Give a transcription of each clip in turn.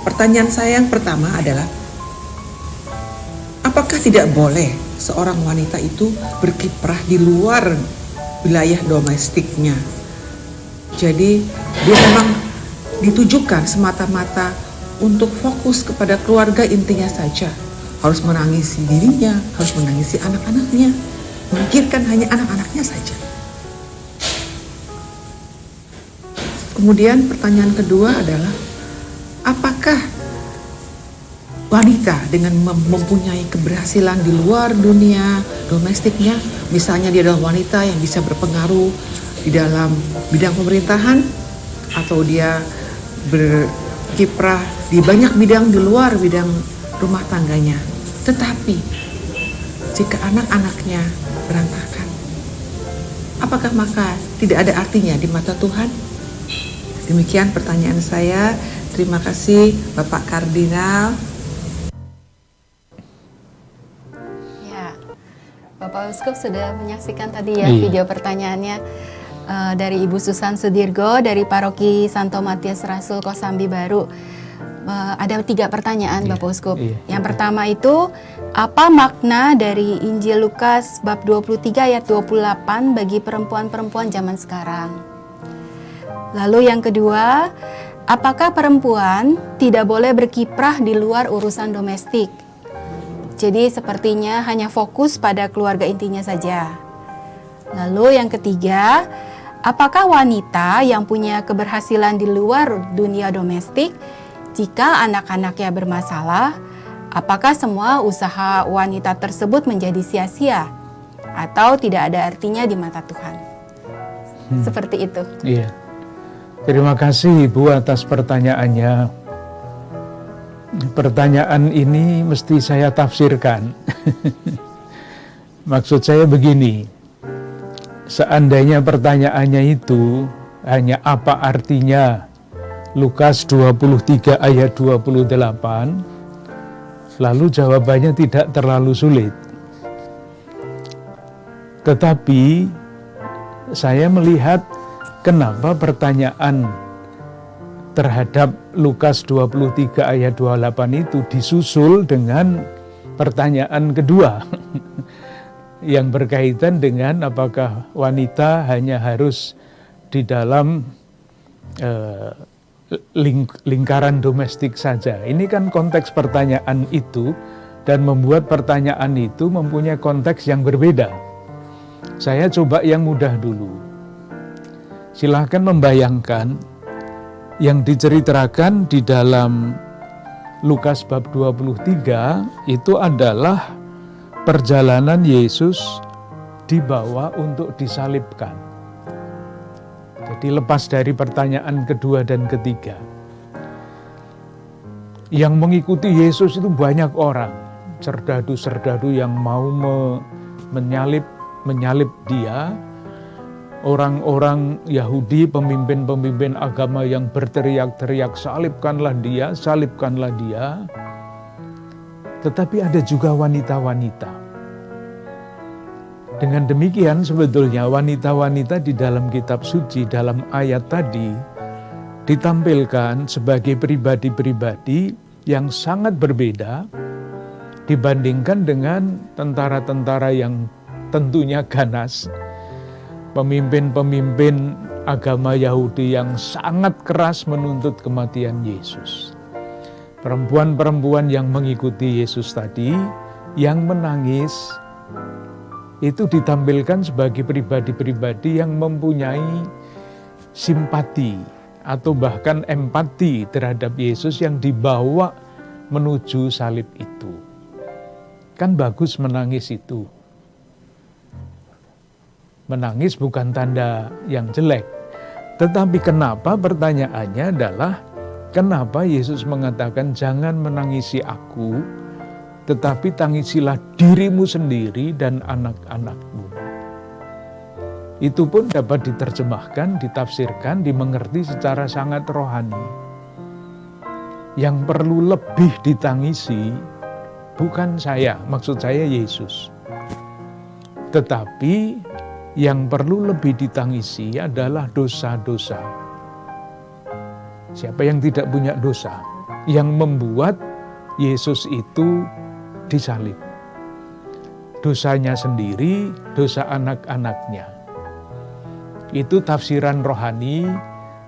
Pertanyaan saya yang pertama adalah, apakah tidak boleh seorang wanita itu berkiprah di luar wilayah domestiknya? Jadi dia memang ditujukan semata-mata untuk fokus kepada keluarga intinya saja. Harus menangisi dirinya, harus menangisi anak-anaknya, memikirkan hanya anak-anaknya saja. Kemudian pertanyaan kedua adalah, apakah wanita dengan mempunyai keberhasilan di luar dunia domestiknya, misalnya dia adalah wanita yang bisa berpengaruh di dalam bidang pemerintahan, atau dia berkiprah di banyak bidang di luar bidang rumah tangganya, tetapi jika anak-anaknya berantakan, apakah maka tidak ada artinya di mata Tuhan? Demikian pertanyaan saya. Terima kasih Bapak Kardinal. Ya, Bapak Uskup sudah menyaksikan tadi ya video pertanyaannya dari Ibu Susan Sudirgo dari Paroki Santo Matias Rasul Kosambi Baru. Ada 3 pertanyaan Bapak Uskup. Yang pertama itu, apa makna dari Injil Lukas bab 23 ayat 28 bagi perempuan-perempuan zaman sekarang? Lalu yang kedua, apakah perempuan tidak boleh berkiprah di luar urusan domestik? Jadi sepertinya hanya fokus pada keluarga intinya saja. Lalu yang ketiga, apakah wanita yang punya keberhasilan di luar dunia domestik, jika anak-anaknya bermasalah, apakah semua usaha wanita tersebut menjadi sia-sia atau tidak ada artinya di mata Tuhan? Seperti itu. Iya. Terima kasih Ibu atas pertanyaannya. Pertanyaan ini mesti saya tafsirkan. Maksud saya begini, seandainya pertanyaannya itu hanya apa artinya Lukas 23 ayat 28, lalu jawabannya tidak terlalu sulit. Tetapi saya melihat kenapa pertanyaan terhadap Lukas 23 ayat 28 itu disusul dengan pertanyaan kedua yang berkaitan dengan apakah wanita hanya harus di dalam lingkaran domestik saja. Ini kan konteks pertanyaan itu, dan membuat pertanyaan itu mempunyai konteks yang berbeda. Saya coba yang mudah dulu. Silahkan membayangkan yang diceritakan di dalam Lukas bab 23 itu adalah perjalanan Yesus dibawa untuk disalibkan. Jadi lepas dari pertanyaan kedua dan ketiga. Yang mengikuti Yesus itu banyak orang, serdadu-serdadu yang mau menyalib dia. Orang-orang Yahudi, pemimpin-pemimpin agama yang berteriak-teriak, salibkanlah dia, salibkanlah dia. Tetapi ada juga wanita-wanita. Dengan demikian sebetulnya wanita-wanita di dalam kitab suci, dalam ayat tadi, ditampilkan sebagai pribadi-pribadi yang sangat berbeda dibandingkan dengan tentara-tentara yang tentunya ganas. Pemimpin-pemimpin agama Yahudi yang sangat keras menuntut kematian Yesus. Perempuan-perempuan yang mengikuti Yesus tadi, yang menangis, itu ditampilkan sebagai pribadi-pribadi yang mempunyai simpati atau bahkan empati terhadap Yesus yang dibawa menuju salib itu. Kan bagus menangis itu. Menangis bukan tanda yang jelek. Tetapi kenapa pertanyaannya adalah, kenapa Yesus mengatakan jangan menangisi aku, tetapi tangisilah dirimu sendiri dan anak-anakmu. Itu pun dapat diterjemahkan, ditafsirkan, dimengerti secara sangat rohani. Yang perlu lebih ditangisi bukan saya, maksud saya Yesus. Tetapi yang perlu lebih ditangisi adalah dosa-dosa. Siapa yang tidak punya dosa? yang membuat Yesus itu disalib. Dosanya sendiri, dosa anak-anaknya. Itu tafsiran rohani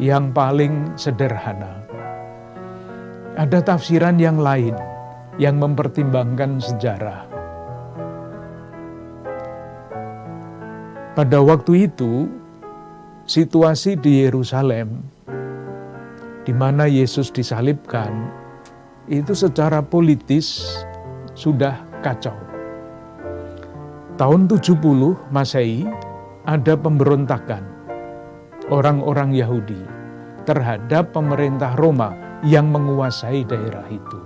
yang paling sederhana. Ada tafsiran yang lain yang mempertimbangkan sejarah. Pada waktu itu, situasi di Yerusalem, di mana Yesus disalibkan, itu secara politis sudah kacau. Tahun 70 Masehi ada pemberontakan orang-orang Yahudi terhadap pemerintah Roma yang menguasai daerah itu.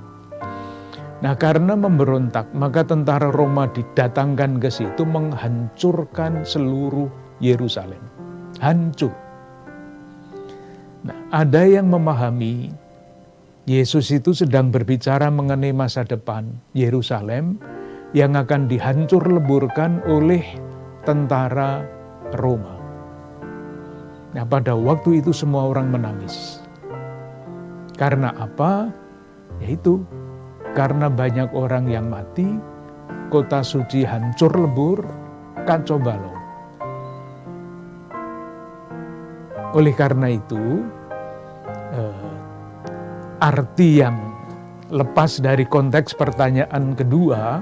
Nah, karena memberontak, maka tentara Roma didatangkan ke situ menghancurkan seluruh Yerusalem. Hancur. Nah, ada yang memahami Yesus itu sedang berbicara mengenai masa depan Yerusalem yang akan dihancur leburkan oleh tentara Roma. Nah, pada waktu itu semua orang menangis. Karena apa? Yaitu karena banyak orang yang mati, kota suci hancur lebur, kacau balau. Oleh karena itu, arti yang lepas dari konteks pertanyaan kedua,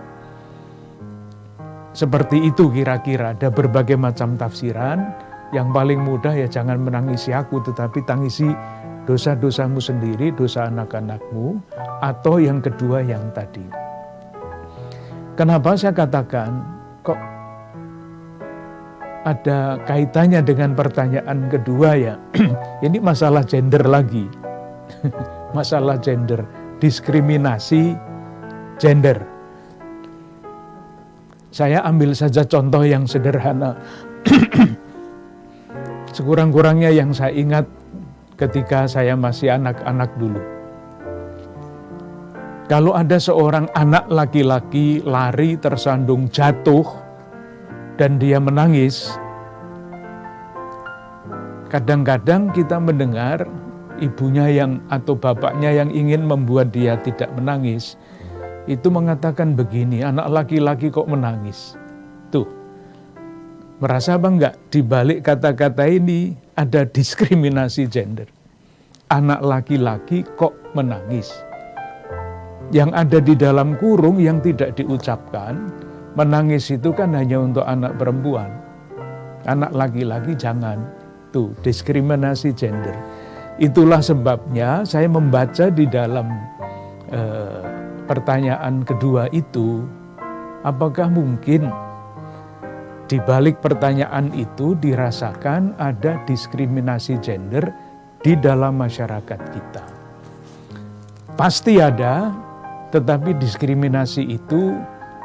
seperti itu kira-kira. Ada berbagai macam tafsiran. Yang paling mudah ya jangan menangisi aku, tetapi tangisi dosa-dosamu sendiri, dosa anak-anakmu, atau yang kedua yang tadi. Kenapa saya katakan kok ada kaitannya dengan pertanyaan kedua ya? Ini masalah gender lagi. Masalah gender, diskriminasi gender. Saya ambil saja contoh yang sederhana. Sekurang-kurangnya yang saya ingat ketika saya masih anak-anak dulu. Kalau ada seorang anak laki-laki lari tersandung jatuh dan dia menangis, kadang-kadang kita mendengar ibunya yang atau bapaknya yang ingin membuat dia tidak menangis, itu mengatakan begini, anak laki-laki kok menangis? Tuh, merasa apa enggak? Di balik kata-kata ini ada diskriminasi gender. Anak laki-laki kok menangis? Yang ada di dalam kurung yang tidak diucapkan, menangis itu kan hanya untuk anak perempuan. Anak laki-laki jangan. Tuh, diskriminasi gender. Itulah sebabnya saya membaca di dalam pertanyaan kedua itu, apakah mungkin di balik pertanyaan itu dirasakan ada diskriminasi gender di dalam masyarakat kita? Pasti ada, tetapi diskriminasi itu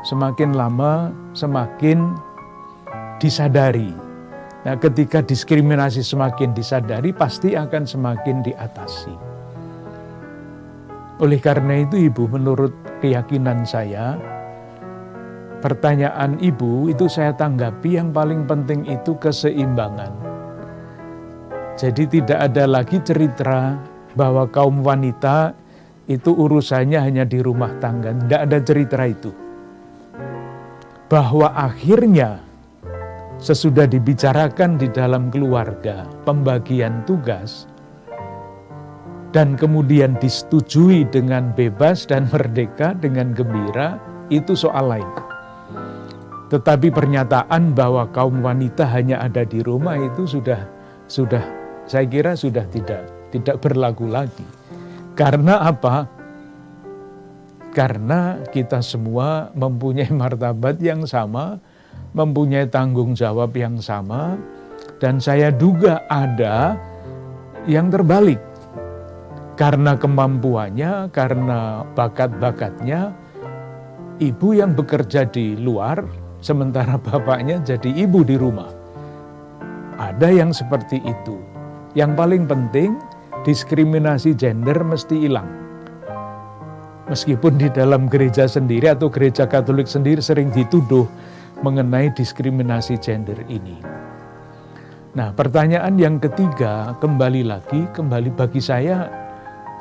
semakin lama semakin disadari. Nah, ketika diskriminasi semakin disadari, pasti akan semakin diatasi. Oleh karena itu, Ibu, menurut keyakinan saya, pertanyaan Ibu itu saya tanggapi yang paling penting itu keseimbangan. Jadi tidak ada lagi cerita bahwa kaum wanita itu urusannya hanya di rumah tangga. Tidak ada cerita itu. Bahwa akhirnya sesudah dibicarakan di dalam keluarga pembagian tugas dan kemudian disetujui dengan bebas dan merdeka dengan gembira, itu soal lain. Tetapi pernyataan bahwa kaum wanita hanya ada di rumah itu sudah saya kira sudah tidak berlaku lagi. Karena apa? Karena kita semua mempunyai martabat yang sama, mempunyai tanggung jawab yang sama, dan saya duga ada yang terbalik. Karena kemampuannya, karena bakat-bakatnya, ibu yang bekerja di luar, sementara bapaknya jadi ibu di rumah. Ada yang seperti itu. Yang paling penting, diskriminasi gender mesti hilang. Meskipun di dalam gereja sendiri atau gereja Katolik sendiri sering dituduh mengenai diskriminasi gender ini. Nah, pertanyaan yang ketiga, kembali bagi saya,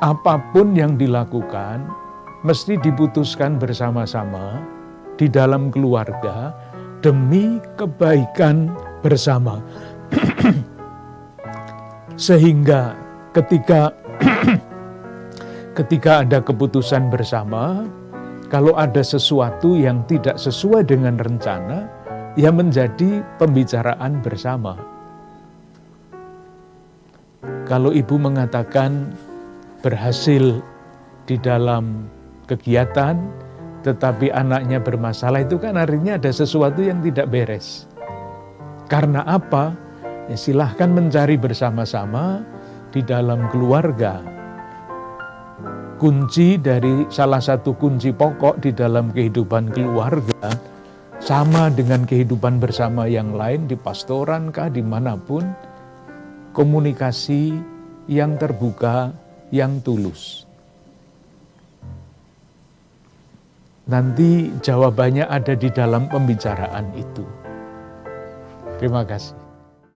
apapun yang dilakukan mesti diputuskan bersama-sama di dalam keluarga demi kebaikan bersama. Sehingga ketika ada keputusan bersama, kalau ada sesuatu yang tidak sesuai dengan rencana, ya menjadi pembicaraan bersama. Kalau ibu mengatakan berhasil di dalam kegiatan, tetapi anaknya bermasalah, itu kan artinya ada sesuatu yang tidak beres. Karena apa? Ya silahkan mencari bersama-sama di dalam keluarga. Kunci dari salah satu kunci pokok di dalam kehidupan keluarga sama dengan kehidupan bersama yang lain di pastoran kah dimanapun, komunikasi yang terbuka, yang tulus. Nanti jawabannya ada di dalam pembicaraan itu. Terima kasih.